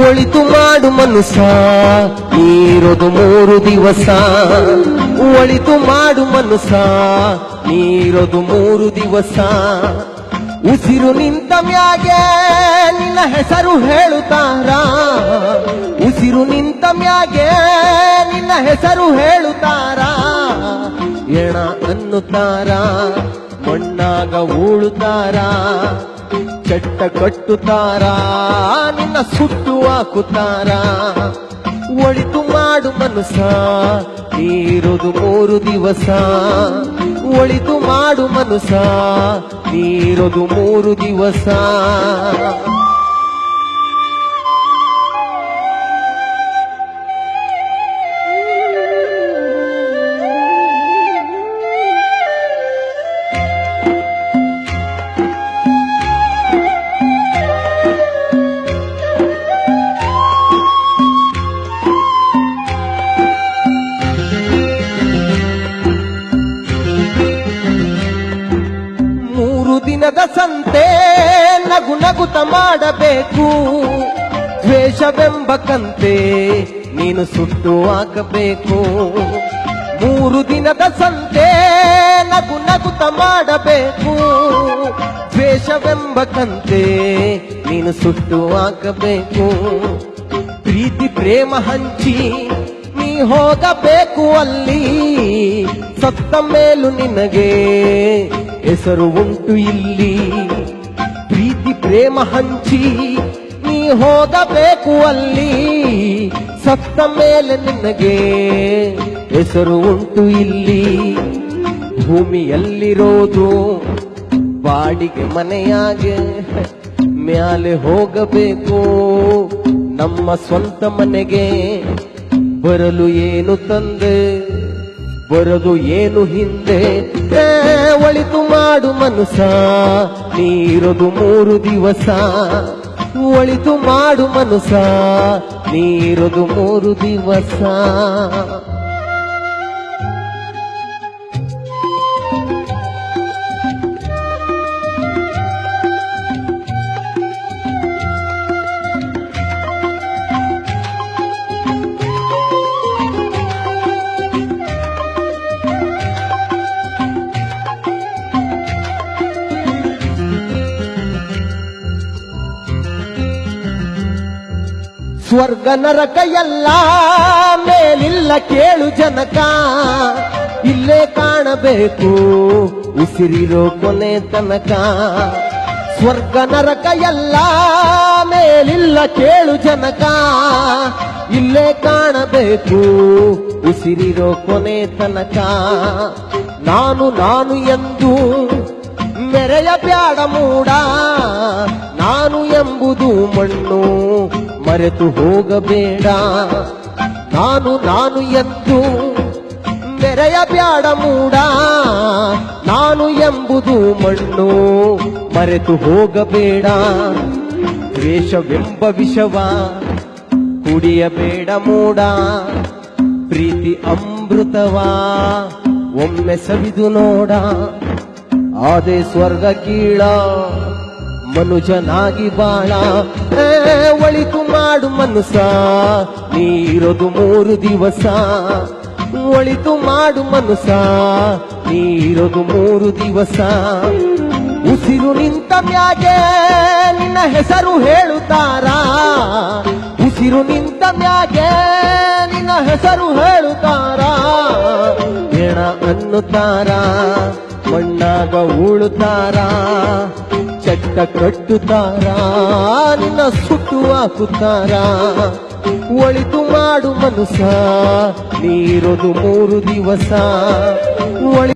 ಒಳಿತು ಮಾಡು ಮನುಸ ನೀರೋದು 3 ದಿವಸ ಒಳಿತು ಮಾಡು ಮನುಸ ನೀರೋದು 3 ದಿವಸ ಉಸಿರು ನಿಂತ ಮ್ಯಾಗೆ ನಿನ್ನ ಹೆಸರು ಹೇಳುತ್ತಾರ ಉಸಿರು ನಿಂತ ಮ್ಯಾಗೆ ನಿನ್ನ ಹೆಸರು ಹೇಳುತ್ತಾರ ಎಣ ಅನ್ನುತ್ತಾರ ಮಣ್ಣಾಗ ಉಳುತ್ತಾರ ಚಟ್ಟ ಕಟ್ಟುತ್ತಾರ ನಿನ್ನ ಸುಟ್ಟು ಹಾಕುತ್ತಾರ ಒಳಿತು ಮಾಡು ಮನುಸ ನೀರೋದು 3 ದಿವಸ ಒಳಿತು ಮಾಡು ಮನುಸ ನೀರೋದು 3 ದಿವಸ ದಿನದ ಸಂತೆ ನಗು ನಗುತ ಮಾಡಬೇಕು ದ್ವೇಷವೆಂಬ ಕಂತೆ ನೀನು ಸುಟ್ಟು ಹಾಕಬೇಕು 3 ದಿನದ ಸಂತೆ ನಗು ನಗುತ ಮಾಡಬೇಕು ದ್ವೇಷವೆಂಬ ಕಂತೆ ನೀನು ಸುಟ್ಟು ಹಾಕಬೇಕು ಪ್ರೀತಿ ಪ್ರೇಮ ಹಂಚಿ ನೀ ಹೋಗಬೇಕು ಅಲ್ಲಿ ಸತ್ತ ಮೇಲೂ ನಿನಗೆ ಹೆಸರು ಉಂಟು ಇಲ್ಲಿ ಪ್ರೀತಿ ಪ್ರೇಮ ಹಂಚಿ ನೀ ಹೋಗಬೇಕು ಅಲ್ಲಿ ಸತ್ತ ಮೇಲೆ ನಿನಗೆ ಹೆಸರು ಉಂಟು ಇಲ್ಲಿ ಭೂಮಿಯಲ್ಲಿರೋದು ಬಾಡಿಗೆ ಮನೆಯಾಗೆ ಮ್ಯಾಲೆ ಹೋಗಬೇಕು ನಮ್ಮ ಸ್ವಂತ ಮನೆಗೆ ಬರಲು ಏನು ತಂದೆ ಬರದು ಏನು ಹಿಂದೆ ಒಳಿತು ಮಾಡು ಮನುಸ ನೀರೋದು 3 ದಿವಸ ಒಳಿತು ಮಾಡು ಮನುಸ ನೀರೋದು 3 ದಿವಸ ಸ್ವರ್ಗ ನರಕ ಎಲ್ಲ ಮೇಲಿಲ್ಲ ಕೇಳು ಜನಕ ಇಲ್ಲೇ ಕಾಣಬೇಕು ಉಸಿರಿರೋ ಕೊನೆ ತನಕ ಸ್ವರ್ಗ ನರಕ ಎಲ್ಲ ಮೇಲಿಲ್ಲ ಕೇಳು ಜನಕ ಇಲ್ಲೇ ಕಾಣಬೇಕು ಉಸಿರಿರೋ ಕೊನೆ ತನಕ ನಾನು ನಾನು ಎಂದು ಮೆರೆಯ ಬ್ಯಾಡ ಮೂಡ ನಾನು ಎಂಬುದು ಮಣ್ಣು ಮರೆತು ಹೋಗಬೇಡ ನಾನು ನಾನು ಎಂದು ಮೆರೆಯ ಬ್ಯಾಡ ಮೂಡ ನಾನು ಎಂಬುದು ಮಣ್ಣು ಮರೆತು ಹೋಗಬೇಡ ದ್ವೇಷವೆಂಬ ವಿಷವ ಕುಡಿಯಬೇಡ ಮೂಡ ಪ್ರೀತಿ ಅಮೃತವಾ ಒಮ್ಮೆ ಸವಿದು ನೋಡ ಆದೆ ಸ್ವರ್ಗ ಕೀಳ ಮನುಜನಾಗಿ ಬಾಳ ಒಳಿತು ಮಾಡು ಮನುಸ ನೀರೋದು 3 ದಿವಸ ಒಳಿತು ಮಾಡು ಮನುಸ ನೀರೋದು 3 ದಿವಸ ಉಸಿರು ನಿಂತ ಮ್ಯಾಗೆ ನಿನ್ನ ಹೆಸರು ಹೇಳುತ್ತಾರ ಉಸಿರು ನಿಂತ ಮ್ಯಾಗೆ ನಿನ್ನ ಹೆಸರು ಹೇಳುತ್ತಾರ ಎಣ ಅನ್ನುತ್ತಾರ ಮಣ್ಣಾಗ ಉಳುತ್ತಾರ ಚಟ್ಟ ಕಟ್ಟುತ್ತಾರ ನಿನ್ನ ಸುಟ್ಟು ಹಾಕುತ್ತಾರ ಒಳಿತು ಮಾಡು ಮನುಸ ನೀರೋದು 3 ದಿವಸ